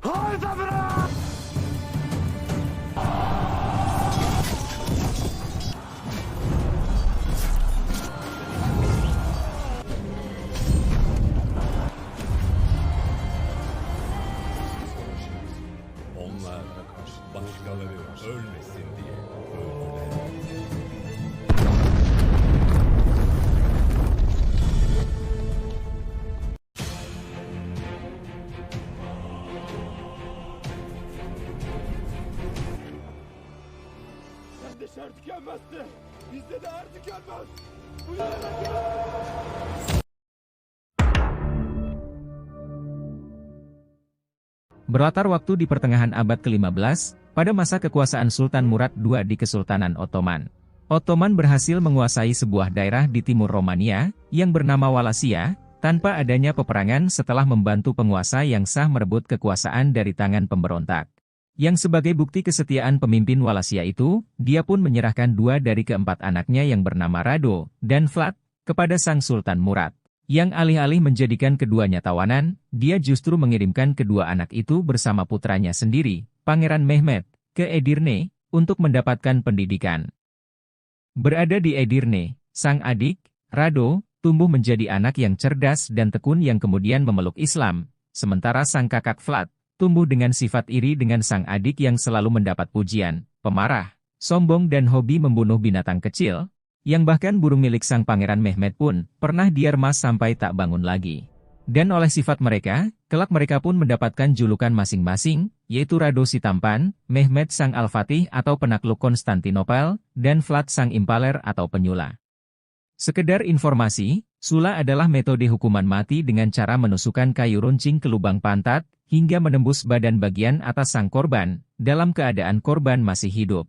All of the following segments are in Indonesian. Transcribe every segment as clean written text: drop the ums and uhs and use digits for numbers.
Onlar başkaları ölmesin diye öldüler. Sende şer tükenmezdi. Bizde de er tükenmez. Berlatar waktu di pertengahan abad ke-15, pada masa kekuasaan Sultan Murad II di Kesultanan Ottoman. Ottoman berhasil menguasai sebuah daerah di timur Romania, yang bernama Wallachia, tanpa adanya peperangan setelah membantu penguasa yang sah merebut kekuasaan dari tangan pemberontak. Yang sebagai bukti kesetiaan pemimpin Wallachia itu, dia pun menyerahkan 2 dari keempat anaknya yang bernama Rado dan Vlad kepada sang Sultan Murad. Yang alih-alih menjadikan keduanya tawanan, dia justru mengirimkan kedua anak itu bersama putranya sendiri, Pangeran Mehmed, ke Edirne, untuk mendapatkan pendidikan. Berada di Edirne, sang adik, Rado, tumbuh menjadi anak yang cerdas dan tekun yang kemudian memeluk Islam, sementara sang kakak Vlad, tumbuh dengan sifat iri dengan sang adik yang selalu mendapat pujian, pemarah, sombong dan hobi membunuh binatang kecil, yang bahkan burung milik sang Pangeran Mehmed pun pernah dia remas sampai tak bangun lagi. Dan oleh sifat mereka, kelak mereka pun mendapatkan julukan masing-masing, yaitu Rado si tampan, Mehmed sang Al-Fatih atau penakluk Konstantinopel, dan Vlad sang impaler atau penyula. Sekedar informasi, sula adalah metode hukuman mati dengan cara menusukkan kayu runcing ke lubang pantat, hingga menembus badan bagian atas sang korban, dalam keadaan korban masih hidup.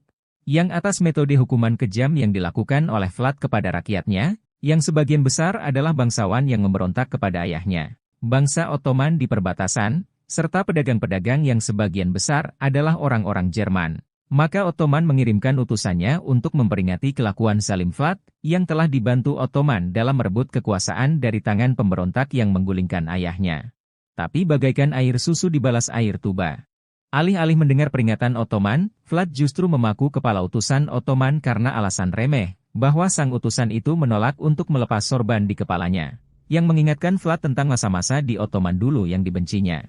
Yang atas metode hukuman kejam yang dilakukan oleh Vlad kepada rakyatnya, yang sebagian besar adalah bangsawan yang memberontak kepada ayahnya, bangsa Ottoman di perbatasan, serta pedagang-pedagang yang sebagian besar adalah orang-orang Jerman. Maka Ottoman mengirimkan utusannya untuk memperingati kelakuan zalim Vlad, yang telah dibantu Ottoman dalam merebut kekuasaan dari tangan pemberontak yang menggulingkan ayahnya. Tapi bagaikan air susu dibalas air tuba. Alih-alih mendengar peringatan Ottoman, Vlad justru memaku kepala utusan Ottoman karena alasan remeh, bahwa sang utusan itu menolak untuk melepas sorban di kepalanya. Yang mengingatkan Vlad tentang masa-masa di Ottoman dulu yang dibencinya.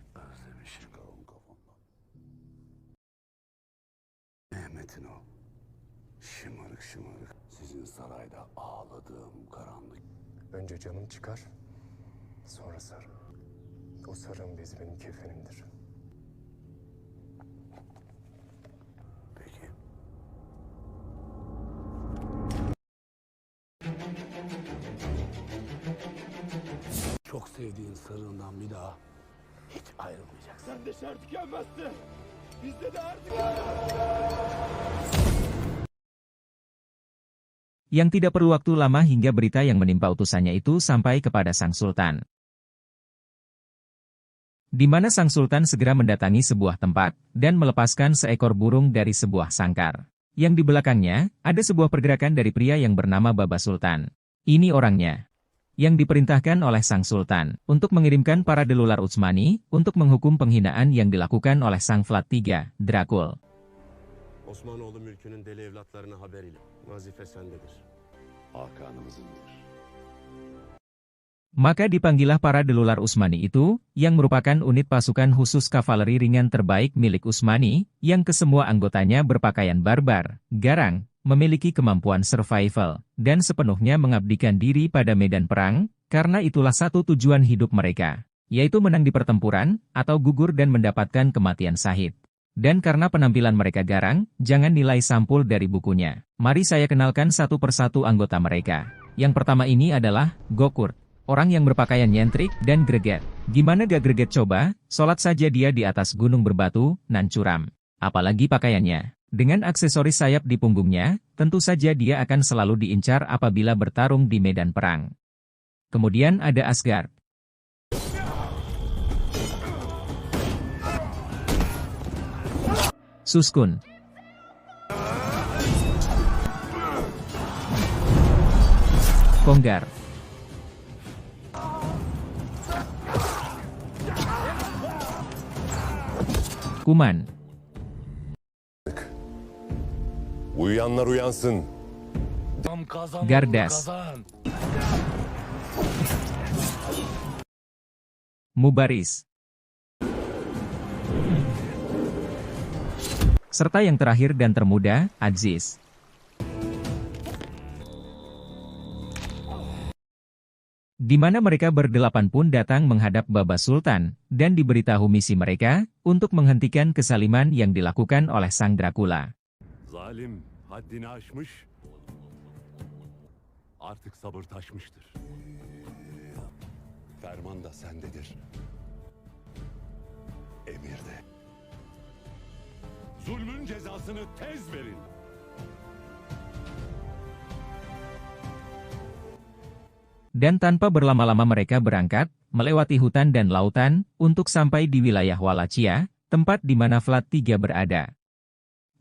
Mehmet'in o şımarık şımarık sizin sarayda ağladığım karanlık. Önce canım çıkar, sonra sarım. O sarığın bezi benim kefenimdir. Peki. Çok sevdiğin sarığından bir daha hiç ayrılmayacaksın. Sende şer tükenmezdi. Bizde de er tükenmez. Yang tidak perlu waktu lama hingga berita yang menimpa utusannya itu sampai kepada sang sultan. Di mana sang sultan segera mendatangi sebuah tempat, dan melepaskan seekor burung dari sebuah sangkar. Yang di belakangnya, ada sebuah pergerakan dari pria yang bernama Baba Sultan. Ini orangnya. Yang diperintahkan oleh sang sultan, untuk mengirimkan para delular Utsmani, untuk menghukum penghinaan yang dilakukan oleh sang Vlad III, Drakul. Osmanoğlu mülkünün deli evlatlarına haber ile. Vazife sendedir. Hakanımızındır. Maka dipanggillah para delular Utsmani itu, yang merupakan unit pasukan khusus kavaleri ringan terbaik milik Utsmani, yang kesemua anggotanya berpakaian barbar, garang, memiliki kemampuan survival, dan sepenuhnya mengabdikan diri pada medan perang, karena itulah satu tujuan hidup mereka, yaitu menang di pertempuran, atau gugur dan mendapatkan kematian syahid. Dan karena penampilan mereka garang, jangan nilai sampul dari bukunya. Mari saya kenalkan satu persatu anggota mereka. Yang pertama ini adalah Gokurt. Orang yang berpakaian nyentrik dan greget. Gimana gak greget coba, sholat saja dia di atas gunung berbatu, nan curam. Apalagi pakaiannya. Dengan aksesoris sayap di punggungnya, tentu saja dia akan selalu diincar apabila bertarung di medan perang. Kemudian ada Asgard. Suskun. Konggar. hukuman. Uyuyanlar uyansın. Gardas, Mubaris, serta yang terakhir dan termuda, Aziz. Di mana mereka berdelapan pun datang menghadap Baba Sultan, dan diberitahu misi mereka, untuk menghentikan kesaliman yang dilakukan oleh Sang Dracula. Zalim haddini aşmış. Artık sabır taşmıştır. Ferman da sendedir. Emir de. Zulmün cezasını tez verin. Dan tanpa berlama-lama mereka berangkat, melewati hutan dan lautan, untuk sampai di wilayah Wallachia, tempat di mana Vlad III berada.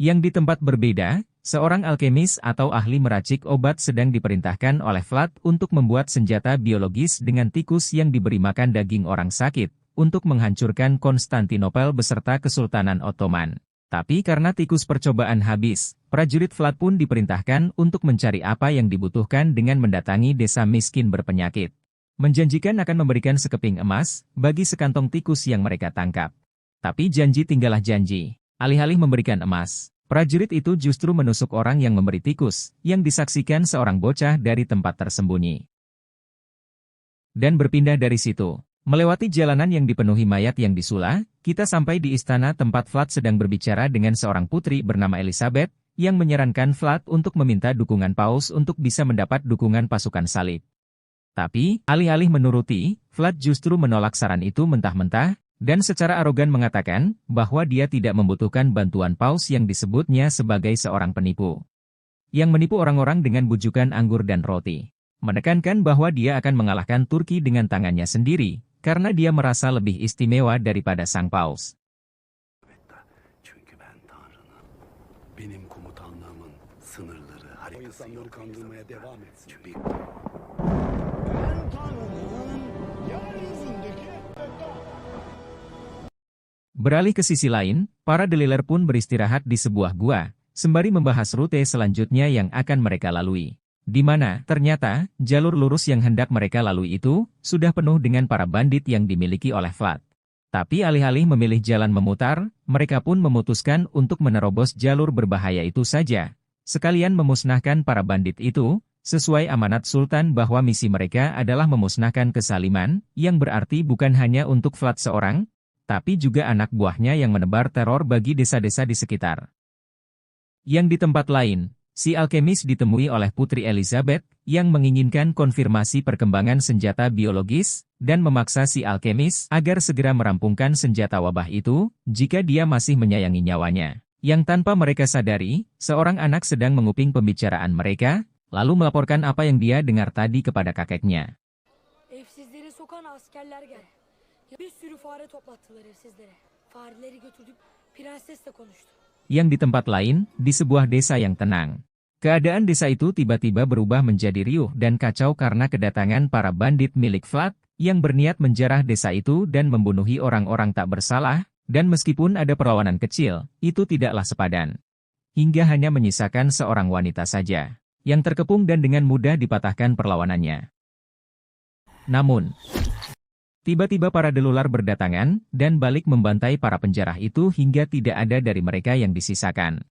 Yang di tempat berbeda, seorang alkemis atau ahli meracik obat sedang diperintahkan oleh Vlad untuk membuat senjata biologis dengan tikus yang diberi makan daging orang sakit, untuk menghancurkan Konstantinopel beserta Kesultanan Ottoman. Tapi karena tikus percobaan habis, prajurit Vlad pun diperintahkan untuk mencari apa yang dibutuhkan dengan mendatangi desa miskin berpenyakit. Menjanjikan akan memberikan sekeping emas, bagi sekantong tikus yang mereka tangkap. Tapi janji tinggallah janji. Alih-alih memberikan emas, prajurit itu justru menusuk orang yang memberi tikus, yang disaksikan seorang bocah dari tempat tersembunyi. Dan berpindah dari situ. Melewati jalanan yang dipenuhi mayat yang disula, kita sampai di istana tempat Vlad sedang berbicara dengan seorang putri bernama Elizabeth, yang menyarankan Vlad untuk meminta dukungan Paus untuk bisa mendapat dukungan pasukan salib. Tapi, alih-alih menuruti, Vlad justru menolak saran itu mentah-mentah, dan secara arogan mengatakan bahwa dia tidak membutuhkan bantuan Paus yang disebutnya sebagai seorang penipu. Yang menipu orang-orang dengan bujukan anggur dan roti. Menekankan bahwa dia akan mengalahkan Turki dengan tangannya sendiri, karena dia merasa lebih istimewa daripada Sang Paus. Çünkü ben Tanrı'nın, benim komutanlığımın sınırları harikası yok. Kandırmaya devam etsin. Çünkü Ben Tanrı'nın yeryüzündeki Beralih ke sisi lain, para deliler pun beristirahat di sebuah gua, sembari membahas rute selanjutnya yang akan mereka lalui. Di mana, ternyata, jalur lurus yang hendak mereka lalui itu, sudah penuh dengan para bandit yang dimiliki oleh Vlad. Tapi alih-alih memilih jalan memutar, mereka pun memutuskan untuk menerobos jalur berbahaya itu saja. Sekalian memusnahkan para bandit itu, sesuai amanat Sultan bahwa misi mereka adalah memusnahkan kesaliman, yang berarti bukan hanya untuk Vlad seorang, tapi juga anak buahnya yang menebar teror bagi desa-desa di sekitar. Yang di tempat lain, si alkemis ditemui oleh Putri Elizabeth, yang menginginkan konfirmasi perkembangan senjata biologis, dan memaksa si alkemis agar segera merampungkan senjata wabah itu, jika dia masih menyayangi nyawanya. Yang tanpa mereka sadari, seorang anak sedang menguping pembicaraan mereka, lalu melaporkan apa yang dia dengar tadi kepada kakeknya. Evsizleri sokan askerler geldi. Bir sürü fare toplattılar evsizlere. Fareleri götürdük, prensesle konuştu. Yang di tempat lain, di sebuah desa yang tenang. Keadaan desa itu tiba-tiba berubah menjadi riuh dan kacau karena kedatangan para bandit milik Vlad, yang berniat menjarah desa itu dan membunuhi orang-orang tak bersalah, dan meskipun ada perlawanan kecil, itu tidaklah sepadan. Hingga hanya menyisakan seorang wanita saja, yang terkepung dan dengan mudah dipatahkan perlawanannya. Namun, tiba-tiba para delular berdatangan, dan balik membantai para penjarah itu hingga tidak ada dari mereka yang disisakan.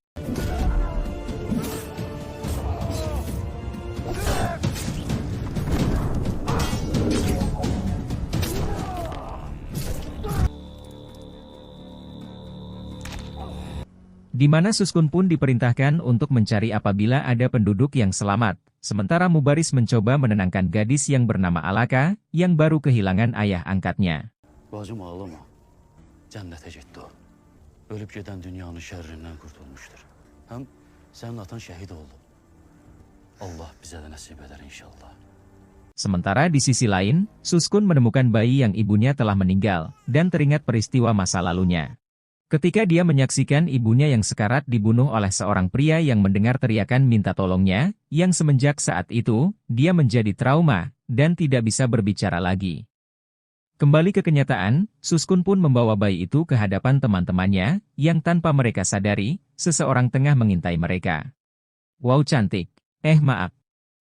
Di mana Suskun pun diperintahkan untuk mencari apabila ada penduduk yang selamat, sementara Mubaris mencoba menenangkan gadis yang bernama Alaka, yang baru kehilangan ayah angkatnya. Bacım ağlama. Cennete gitti o. Ölüp giden dünyanın şerrinden kurtulmuştur. Hem senin atan şehit oldu. Allah bize de nasip eder inşallah. Sementara di sisi lain, Suskun menemukan bayi yang ibunya telah meninggal, dan teringat peristiwa masa lalunya. Ketika dia menyaksikan ibunya yang sekarat dibunuh oleh seorang pria yang mendengar teriakan minta tolongnya, yang semenjak saat itu, dia menjadi trauma, dan tidak bisa berbicara lagi. Kembali ke kenyataan, Suskun pun membawa bayi itu ke hadapan teman-temannya, yang tanpa mereka sadari, seseorang tengah mengintai mereka. Wow cantik. Maaf.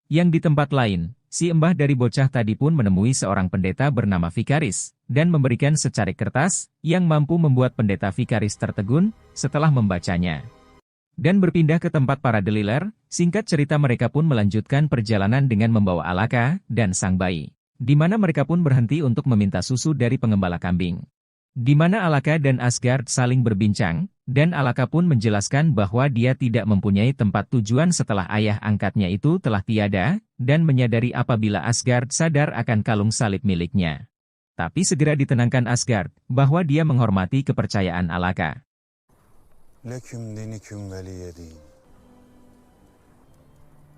Yang di tempat lain, si embah dari bocah tadi pun menemui seorang pendeta bernama Vikaris, dan memberikan secarik kertas, yang mampu membuat pendeta Vikaris tertegun, setelah membacanya. Dan berpindah ke tempat para Deliler, singkat cerita mereka pun melanjutkan perjalanan dengan membawa Alaka, dan sang bayi. Di mana mereka pun berhenti untuk meminta susu dari pengembala kambing. Di mana Alaka dan Asgard saling berbincang, dan Alaka pun menjelaskan bahwa dia tidak mempunyai tempat tujuan setelah ayah angkatnya itu telah tiada, dan menyadari apabila Asgard sadar akan kalung salib miliknya. Tapi segera ditenangkan Asgard, bahwa dia menghormati kepercayaan Alaka. Leküm dinikum veliye din.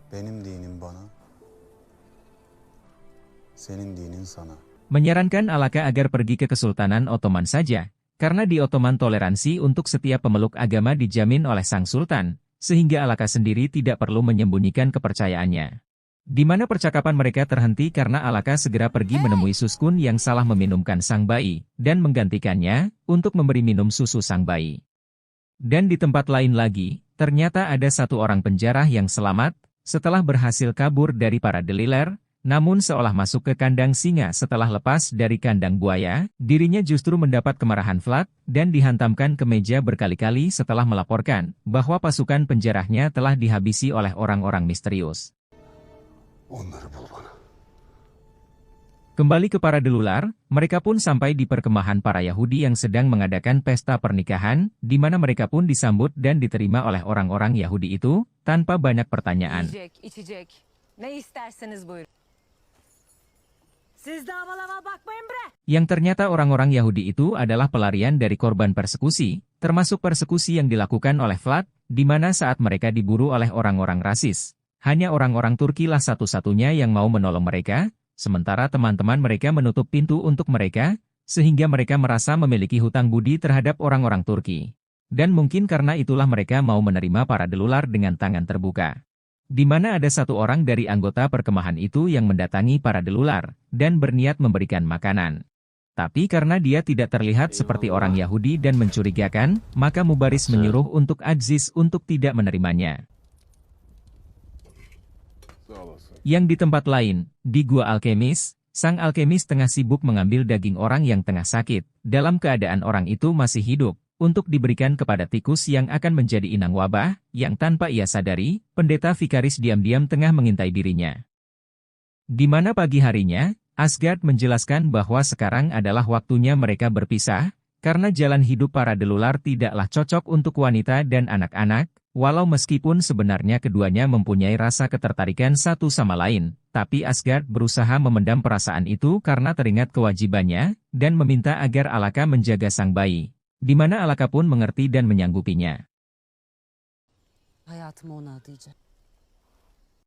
Benim dinim bana. Senin dinin sana. Menyarankan Alaka agar pergi ke Kesultanan Ottoman saja, karena di Ottoman toleransi untuk setiap pemeluk agama dijamin oleh sang sultan, sehingga Alaka sendiri tidak perlu menyembunyikan kepercayaannya. Di mana percakapan mereka terhenti karena Alaka segera pergi menemui Suskun yang salah meminumkan sang bayi, dan menggantikannya untuk memberi minum susu sang bayi. Dan di tempat lain lagi, ternyata ada satu orang penjara yang selamat, setelah berhasil kabur dari para Deliler. Namun seolah masuk ke kandang singa setelah lepas dari kandang buaya, dirinya justru mendapat kemarahan Vlad, dan dihantamkan ke meja berkali-kali setelah melaporkan bahwa pasukan penjarahnya telah dihabisi oleh orang-orang misterius. Kembali ke para Delular, mereka pun sampai di perkemahan para Yahudi yang sedang mengadakan pesta pernikahan, di mana mereka pun disambut dan diterima oleh orang-orang Yahudi itu, tanpa banyak pertanyaan. Yang ternyata orang-orang Yahudi itu adalah pelarian dari korban persekusi, termasuk persekusi yang dilakukan oleh Vlad, di mana saat mereka diburu oleh orang-orang rasis. Hanya orang-orang Turki lah satu-satunya yang mau menolong mereka, sementara teman-teman mereka menutup pintu untuk mereka, sehingga mereka merasa memiliki hutang budi terhadap orang-orang Turki. Dan mungkin karena itulah mereka mau menerima para Delular dengan tangan terbuka. Di mana ada satu orang dari anggota perkemahan itu yang mendatangi para Delular, dan berniat memberikan makanan. Tapi karena dia tidak terlihat seperti orang Yahudi dan mencurigakan, maka Mubaris menyuruh untuk Aziz untuk tidak menerimanya. Yang di tempat lain, di Gua Alkemis, sang alkemis tengah sibuk mengambil daging orang yang tengah sakit, dalam keadaan orang itu masih hidup, untuk diberikan kepada tikus yang akan menjadi inang wabah, yang tanpa ia sadari, pendeta Vikaris diam-diam tengah mengintai dirinya. Di mana pagi harinya, Asgard menjelaskan bahwa sekarang adalah waktunya mereka berpisah, karena jalan hidup para Delular tidaklah cocok untuk wanita dan anak-anak, walau meskipun sebenarnya keduanya mempunyai rasa ketertarikan satu sama lain, tapi Asgard berusaha memendam perasaan itu karena teringat kewajibannya, dan meminta agar Alaka menjaga sang bayi. Di mana Alaka pun mengerti dan menyanggupinya.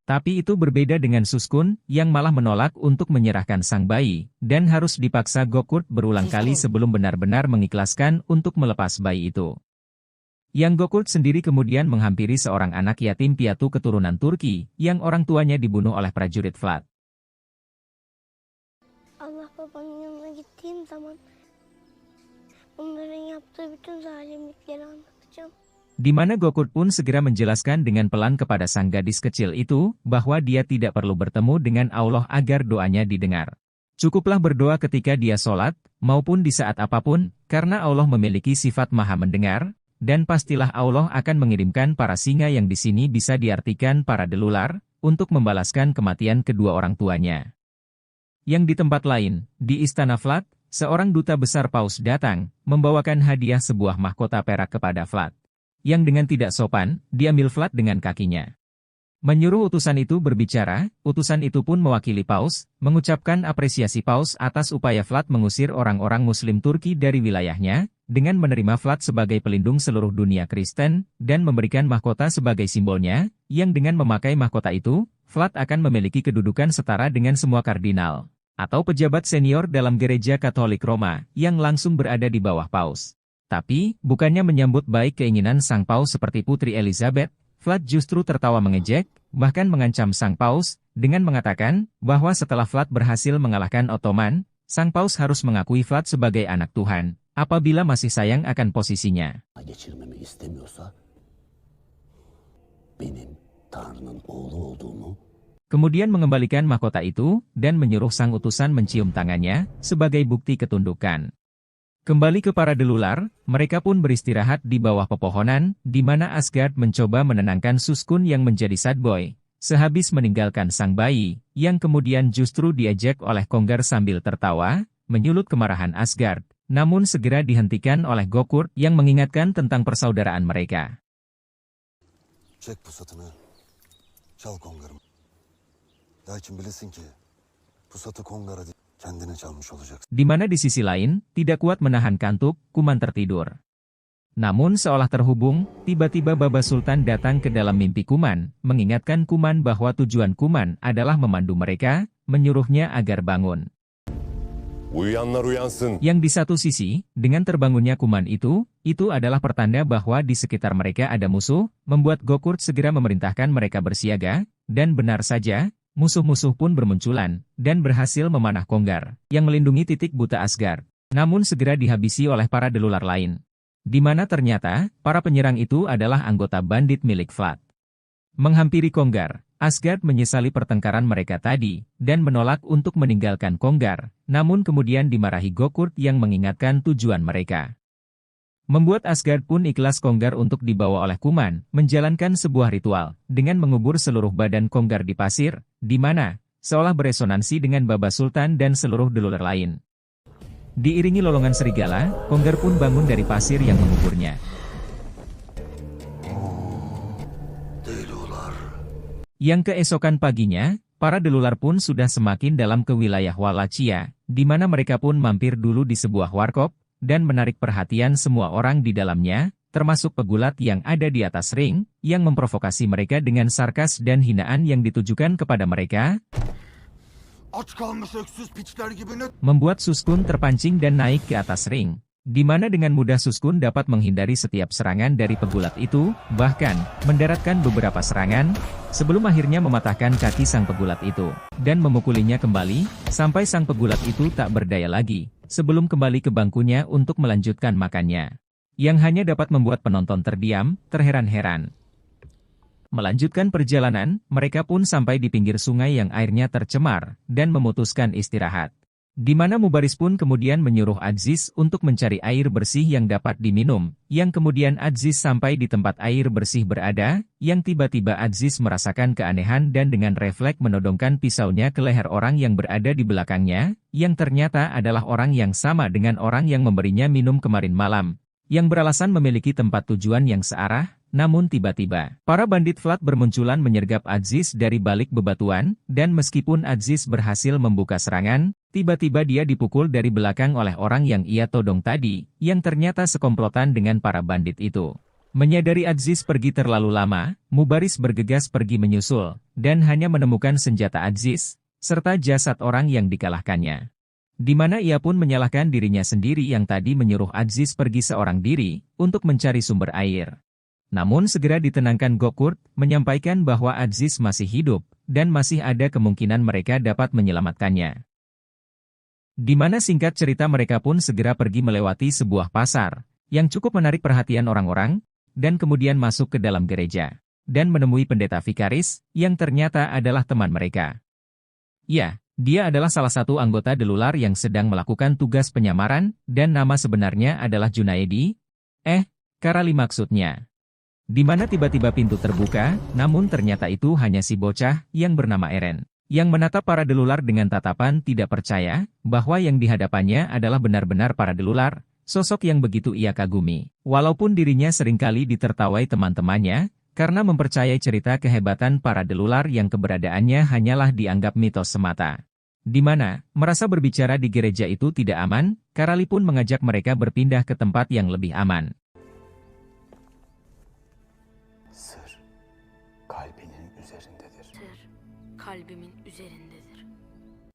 Tapi itu berbeda dengan Suskun, yang malah menolak untuk menyerahkan sang bayi, dan harus dipaksa Gokurt berulang kali sebelum benar-benar mengikhlaskan untuk melepas bayi itu. Yang Gokurt sendiri kemudian menghampiri seorang anak yatim piatu keturunan Turki, yang orang tuanya dibunuh oleh prajurit Vlad. Allah babamın yanına gittiğim zaman onların yaptığı bütün zalimlikleri anlatacağım. Di mana Gokurt pun segera menjelaskan dengan pelan kepada sang gadis kecil itu, bahwa dia tidak perlu bertemu dengan Allah agar doanya didengar. Cukuplah berdoa ketika dia sholat, maupun di saat apapun, karena Allah memiliki sifat maha mendengar, dan pastilah Allah akan mengirimkan para singa yang di sini bisa diartikan para Delular, untuk membalaskan kematian kedua orang tuanya. Yang di tempat lain, di Istana Vlad, seorang duta besar Paus datang, membawakan hadiah sebuah mahkota perak kepada Vlad. Yang dengan tidak sopan, diambil Vlad dengan kakinya. Menyuruh utusan itu berbicara, utusan itu pun mewakili Paus, mengucapkan apresiasi Paus atas upaya Vlad mengusir orang-orang Muslim Turki dari wilayahnya, dengan menerima Vlad sebagai pelindung seluruh dunia Kristen, dan memberikan mahkota sebagai simbolnya, yang dengan memakai mahkota itu, Vlad akan memiliki kedudukan setara dengan semua kardinal, atau pejabat senior dalam gereja Katolik Roma, yang langsung berada di bawah Paus. Tapi, bukannya menyambut baik keinginan sang Paus seperti Putri Elizabeth, Vlad justru tertawa mengejek, bahkan mengancam sang Paus, dengan mengatakan, bahwa setelah Vlad berhasil mengalahkan Ottoman, Sang Paus harus mengakui Vlad sebagai anak Tuhan, apabila masih sayang akan posisinya. Geçirmemi istemiyorsa benim Tanrı'nın oğlu olduğumu Kemudian mengembalikan mahkota itu, dan menyuruh sang utusan mencium tangannya, sebagai bukti ketundukan. Kembali ke para delular, mereka pun beristirahat di bawah pepohonan, di mana Asgard mencoba menenangkan Suskun yang menjadi sad boy, sehabis meninggalkan sang bayi, yang kemudian justru diajak oleh Kongar sambil tertawa, menyulut kemarahan Asgard, namun segera dihentikan oleh Gokurt yang mengingatkan tentang persaudaraan mereka. Çek pusatını, çal Kongar'ım. Daha için bilesin ki, pusatı Kongar'a kendine çalmış olacaksın. Di mana di sisi lain, tidak kuat menahan kantuk, Kuman tertidur. Namun seolah terhubung, tiba-tiba Baba Sultan datang ke dalam mimpi Kuman, mengingatkan Kuman bahwa tujuan Kuman adalah memandu mereka, menyuruhnya agar bangun. Uyuyanlar uyansın. Yang di satu sisi, dengan terbangunnya Kuman itu adalah pertanda bahwa di sekitar mereka ada musuh, membuat Gokurt segera memerintahkan mereka bersiaga, dan benar saja, musuh-musuh pun bermunculan, dan berhasil memanah Kongar, yang melindungi titik buta Asgard, namun segera dihabisi oleh para delular lain. Di mana ternyata, para penyerang itu adalah anggota bandit milik Vlad. Menghampiri Kongar, Asgard menyesali pertengkaran mereka tadi, dan menolak untuk meninggalkan Kongar, namun kemudian dimarahi Gokurt yang mengingatkan tujuan mereka. Membuat Asgard pun ikhlas Kongar untuk dibawa oleh Kuman, menjalankan sebuah ritual, dengan mengubur seluruh badan Kongar di pasir, di mana, seolah beresonansi dengan Baba Sultan dan seluruh delular lain. Diiringi lolongan serigala, Kongar pun bangun dari pasir yang menguburnya. Yang keesokan paginya, para delular pun sudah semakin dalam ke wilayah Wallachia, di mana mereka pun mampir dulu di sebuah warkop, dan menarik perhatian semua orang di dalamnya, termasuk pegulat yang ada di atas ring, yang memprovokasi mereka dengan sarkas dan hinaan yang ditujukan kepada mereka, membuat Suskun terpancing dan naik ke atas ring, di mana dengan mudah Suskun dapat menghindari setiap serangan dari pegulat itu, bahkan mendaratkan beberapa serangan, sebelum akhirnya mematahkan kaki sang pegulat itu, dan memukulinya kembali, sampai sang pegulat itu tak berdaya lagi, sebelum kembali ke bangkunya untuk melanjutkan makannya. Yang hanya dapat membuat penonton terdiam, terheran-heran. Melanjutkan perjalanan, mereka pun sampai di pinggir sungai yang airnya tercemar, dan memutuskan istirahat. Di mana Mubaris pun kemudian menyuruh Aziz untuk mencari air bersih yang dapat diminum, yang kemudian Aziz sampai di tempat air bersih berada, yang tiba-tiba Aziz merasakan keanehan dan dengan refleks menodongkan pisaunya ke leher orang yang berada di belakangnya, yang ternyata adalah orang yang sama dengan orang yang memberinya minum kemarin malam, yang beralasan memiliki tempat tujuan yang searah. Namun tiba-tiba, para bandit Vlad bermunculan menyergap Aziz dari balik bebatuan, dan meskipun Aziz berhasil membuka serangan, tiba-tiba dia dipukul dari belakang oleh orang yang ia todong tadi, yang ternyata sekomplotan dengan para bandit itu. Menyadari Aziz pergi terlalu lama, Mubaris bergegas pergi menyusul, dan hanya menemukan senjata Aziz, serta jasad orang yang dikalahkannya. Di mana ia pun menyalahkan dirinya sendiri yang tadi menyuruh Aziz pergi seorang diri, untuk mencari sumber air. Namun segera ditenangkan Gokurt, menyampaikan bahwa Aziz masih hidup, dan masih ada kemungkinan mereka dapat menyelamatkannya. Di mana singkat cerita mereka pun segera pergi melewati sebuah pasar, yang cukup menarik perhatian orang-orang, dan kemudian masuk ke dalam gereja, dan menemui pendeta Vikaris, yang ternyata adalah teman mereka. Ya, dia adalah salah satu anggota delular yang sedang melakukan tugas penyamaran, dan nama sebenarnya adalah Junaedi. Karali maksudnya. Di mana tiba-tiba pintu terbuka, namun ternyata itu hanya si bocah yang bernama Eren, yang menatap para delular dengan tatapan tidak percaya, bahwa yang dihadapannya adalah benar-benar para delular, sosok yang begitu ia kagumi. Walaupun dirinya seringkali ditertawai teman-temannya, karena mempercayai cerita kehebatan para delular yang keberadaannya hanyalah dianggap mitos semata. Di mana, merasa berbicara di gereja itu tidak aman, Karali pun mengajak mereka berpindah ke tempat yang lebih aman. Kalbimin üzerindedir.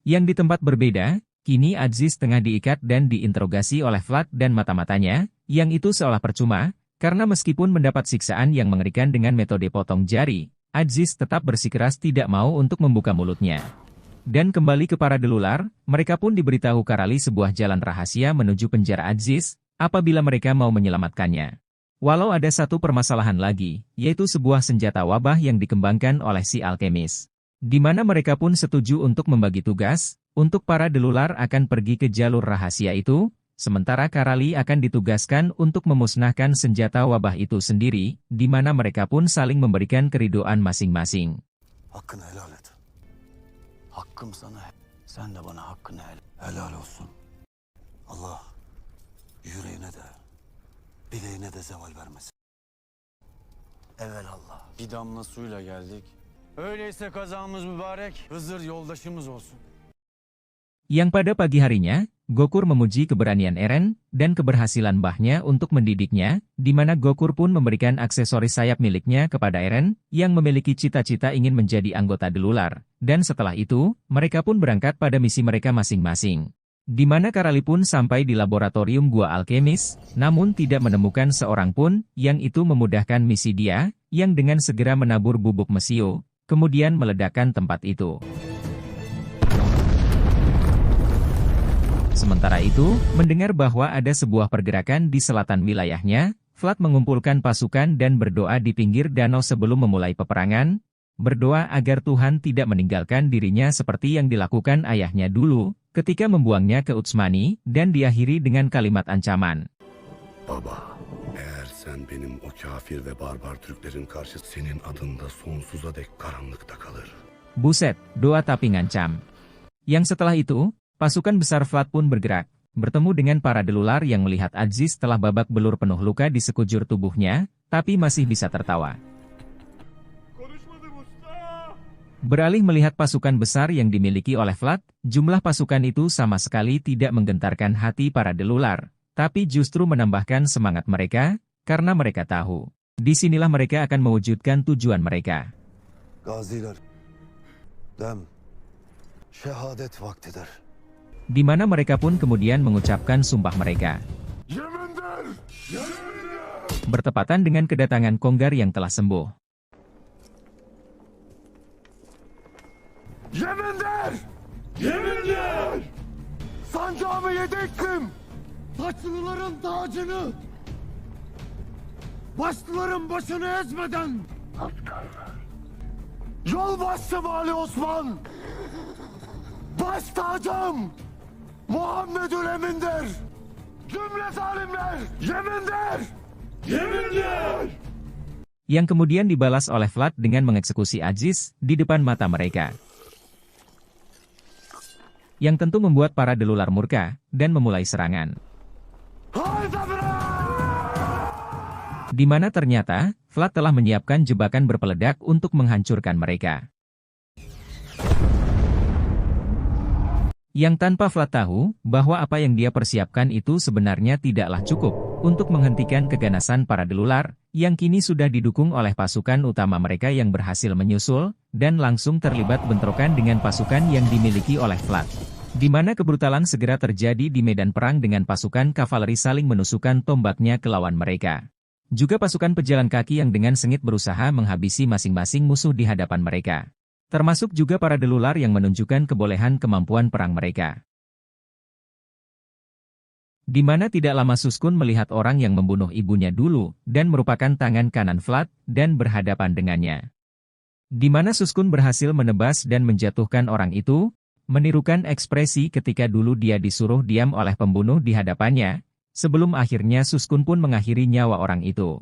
Yang di tempat berbeda, kini Aziz tengah diikat dan diinterogasi oleh Vlad dan mata-matanya, yang itu seolah percuma, karena meskipun mendapat siksaan yang mengerikan dengan metode potong jari, Aziz tetap bersikeras tidak mau untuk membuka mulutnya. Dan kembali ke para delular, mereka pun diberitahu Karali sebuah jalan rahasia menuju penjara Aziz, apabila mereka mau menyelamatkannya. Walau ada satu permasalahan lagi, yaitu sebuah senjata wabah yang dikembangkan oleh si alkemis. Di mana mereka pun setuju untuk membagi tugas, untuk para delular akan pergi ke jalur rahasia itu, sementara Karali akan ditugaskan untuk memusnahkan senjata wabah itu sendiri, di mana mereka pun saling memberikan keridoan masing-masing. Hakkını helal et. Hakkım sana. Sen de bana hakkını helal olsun. Allah yüreğine de, bileğine de zeval vermesin. Evelallah. Bir damla suyla geldik. Öyleyse kazamız mübarek, Hızır yoldaşımız olsun. Yang pada pagi harinya, Gokul memuji keberanian Eren, dan keberhasilan mbahnya untuk mendidiknya, di mana Gokul pun memberikan aksesoris sayap miliknya kepada Eren, yang memiliki cita-cita ingin menjadi anggota delular, dan setelah itu, mereka pun berangkat pada misi mereka masing-masing. Di mana Karali pun sampai di laboratorium gua alkemis, namun tidak menemukan seorang pun, yang itu memudahkan misi dia, yang dengan segera menabur bubuk mesio, kemudian meledakkan tempat itu. Sementara itu, mendengar bahwa ada sebuah pergerakan di selatan wilayahnya, Vlad mengumpulkan pasukan dan berdoa di pinggir danau sebelum memulai peperangan, berdoa agar Tuhan tidak meninggalkan dirinya seperti yang dilakukan ayahnya dulu, ketika membuangnya ke Utsmani, dan diakhiri dengan kalimat ancaman. Baba, eğer sen benim o kafir ve barbar Türklerin karşı senin adında sonsuza dek karanlıkta kalır. Buset, doa tapi ngancam. Yang setelah itu, pasukan besar Vlad pun bergerak, bertemu dengan para delular yang melihat Aziz telah babak belur penuh luka di sekujur tubuhnya, tapi masih bisa tertawa. Beralih melihat pasukan besar yang dimiliki oleh Vlad, jumlah pasukan itu sama sekali tidak menggentarkan hati para delular, tapi justru menambahkan semangat mereka, karena mereka tahu, disinilah mereka akan mewujudkan tujuan mereka. Gaziler, dem, şehadet vaktidir. Di mana mereka pun kemudian mengucapkan sumpah mereka. Bertepatan dengan kedatangan Konggar yang telah sembuh. Yeminler! Yeminler! Sancağımı yedektim! Taçlıların tacını! Başlıların başını ezmeden! Yolbaşı Vali Osman! Baş tacım! Muhammedül Emin'dir! Cümle zalimler! Yeminler! Yeminler! Yang kemudian dibalas oleh Vlad dengan mengeksekusi Aziz di depan mata mereka. Yang tentu membuat para delular murka, dan memulai serangan. Di mana ternyata, Vlad telah menyiapkan jebakan berpeledak untuk menghancurkan mereka. Yang tanpa Vlad tahu, bahwa apa yang dia persiapkan itu sebenarnya tidaklah cukup, untuk menghentikan keganasan para delular, yang kini sudah didukung oleh pasukan utama mereka yang berhasil menyusul, dan langsung terlibat bentrokan dengan pasukan yang dimiliki oleh Vlad. Di mana kebrutalan segera terjadi di medan perang dengan pasukan kavaleri saling menusukkan tombaknya ke lawan mereka. Juga pasukan pejalan kaki yang dengan sengit berusaha menghabisi masing-masing musuh di hadapan mereka. Termasuk juga para delular yang menunjukkan kebolehan kemampuan perang mereka. Di mana tidak lama Suskun melihat orang yang membunuh ibunya dulu, dan merupakan tangan kanan Vlad, dan berhadapan dengannya. Di mana Suskun berhasil menebas dan menjatuhkan orang itu, menirukan ekspresi ketika dulu dia disuruh diam oleh pembunuh di hadapannya, sebelum akhirnya Suskun pun mengakhiri nyawa orang itu.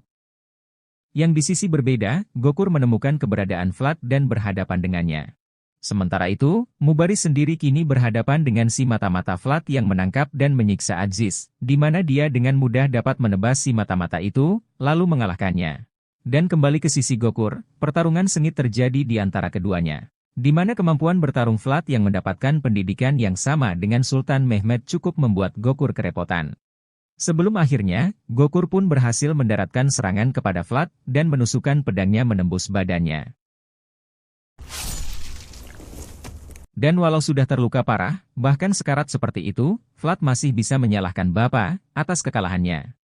Yang di sisi berbeda, Gokul menemukan keberadaan Vlad dan berhadapan dengannya. Sementara itu, Mubaris sendiri kini berhadapan dengan si mata-mata Vlad yang menangkap dan menyiksa Aziz, di mana dia dengan mudah dapat menebas si mata-mata itu, lalu mengalahkannya. Dan kembali ke sisi Gokul, pertarungan sengit terjadi di antara keduanya. Di mana kemampuan bertarung Vlad yang mendapatkan pendidikan yang sama dengan Sultan Mehmed cukup membuat Gokul kerepotan. Sebelum akhirnya, Gokul pun berhasil mendaratkan serangan kepada Vlad, dan menusukkan pedangnya menembus badannya. Dan walau sudah terluka parah, bahkan sekarat seperti itu, Vlad masih bisa menyalahkan Bapa atas kekalahannya.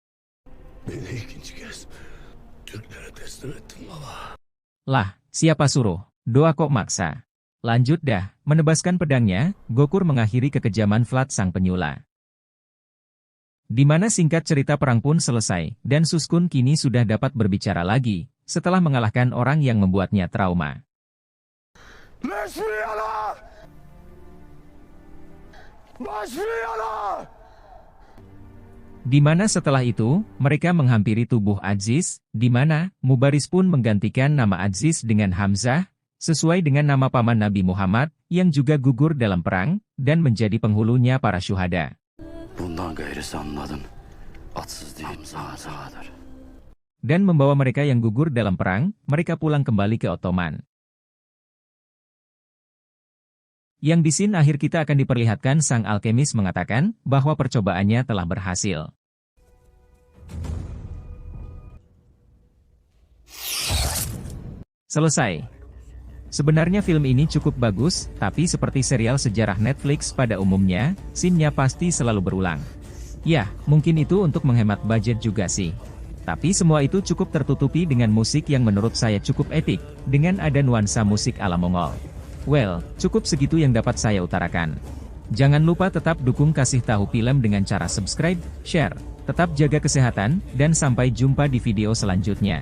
Lah, siapa suruh? Doa kok maksa. Lanjut dah, menebaskan pedangnya, Gokul mengakhiri kekejaman Vlad sang penyula. Di mana singkat cerita perang pun selesai, dan Suskun kini sudah dapat berbicara lagi, setelah mengalahkan orang yang membuatnya trauma. Di mana setelah itu, mereka menghampiri tubuh Aziz, di mana Mubaris pun menggantikan nama Aziz dengan Hamzah, sesuai dengan nama paman Nabi Muhammad, yang juga gugur dalam perang, dan menjadi penghulunya para syuhada. Dan membawa mereka yang gugur dalam perang, mereka pulang kembali ke Ottoman. Yang di scene akhir kita akan diperlihatkan sang alkemis mengatakan, bahwa percobaannya telah berhasil. Selesai. Sebenarnya film ini cukup bagus, tapi seperti serial sejarah Netflix pada umumnya, scene-nya pasti selalu berulang. Ya, mungkin itu untuk menghemat budget juga sih. Tapi semua itu cukup tertutupi dengan musik yang menurut saya cukup epik, dengan ada nuansa musik ala Mongol. Well, cukup segitu yang dapat saya utarakan. Jangan lupa tetap dukung Kasih Tahu Film dengan cara subscribe, share, tetap jaga kesehatan, dan sampai jumpa di video selanjutnya.